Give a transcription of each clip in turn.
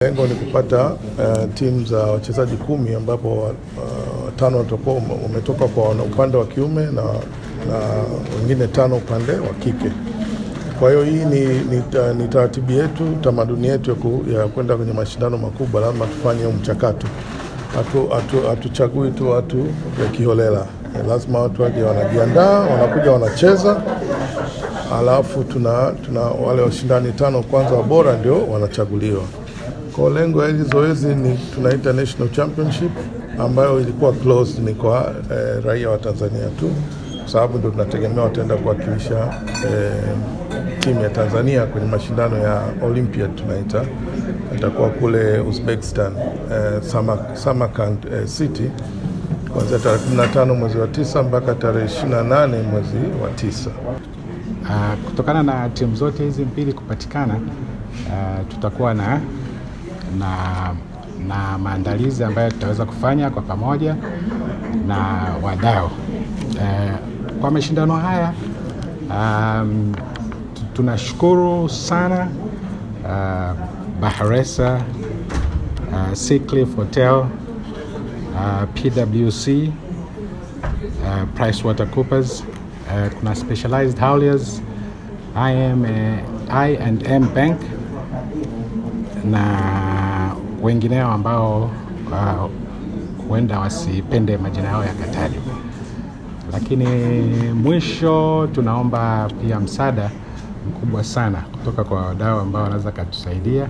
Lengo ni kupata timu za wachezaji 10 ambapo 5 watakuwa wametoka kwa upande wa kiume na wengine 5 upande wa kike. Kwa hiyo hii ni taratibu yetu, tamaduni yetu ya kwenda kwenye mashindano makubwa. Lazima tufanye mchakato. Hatuchagui tu watu ya kiholela. Lazima watu waje wanajiandaa, wanakuja wanacheza. Alafu tuna wale washindani 5 kwanza wa bora ndio wanachaguliwa. Kwa lengo hili zoezi ni tunaita National Championship ambayo ilikuwa closed ni kwa raia wa Tanzania tu, kwa sababu ndio tunategemea wataenda kuwakilisha timu ya Tanzania kwenye mashindano ya Olympiad. Tunaita itakuwa kule Uzbekistan, Samarkand City, kuanzia tarehe 15 mwezi wa 9 mpaka tarehe 28 mwezi wa 9. Kutokana na timu zote hizi mbili kupatikana, tutakuwa na maandalizi ambayo tutaweza kufanya kwa pamoja na wadau. Kwa mashindano haya tunashukuru sana Bahresa, Seacliff Hotel, PwC, PricewaterhouseCoopers, kuna Specialized Hauliers, I&M Bank na wengineo ambao huenda wasipende majina yao yakatajwa. Lakini mwisho tunaomba pia msaada mkubwa sana kutoka kwa wadau ambao wanaweza kutusaidia.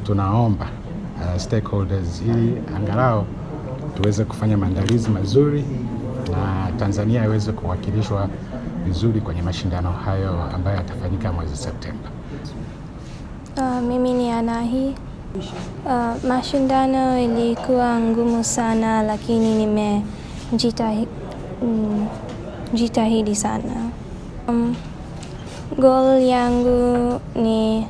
Tunaomba stakeholders ili angalau tuweze kufanya maandalizi mazuri na Tanzania iweze kuwakilishwa vizuri kwenye mashindano hayo ambayo yatafanyika mwezi Septemba. Mimi ni Anahi. Mashindano ilikuwa ngumu sana, lakini nimejitahidi sana. Goal yangu ni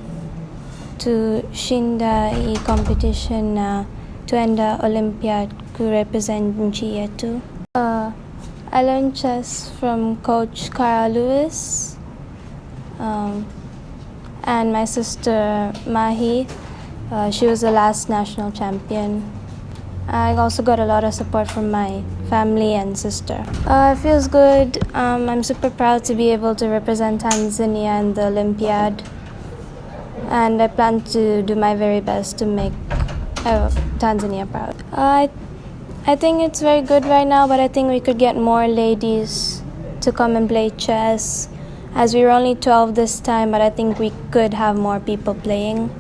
tushinda hii competition na tuenda Olympiad kurepresent nchi yetu. I learned chess from Coach Cara Lewis and my sister Mahi. She was the last national champion. I also got a lot of support from my family and sister. It feels good. I'm super proud to be able to represent Tanzania in the Olympiad, and I plan to do my very best to make Tanzania proud. I think it's very good right now, but I think we could get more ladies to come and play chess, as we were only 12 this time, but I think we could have more people playing.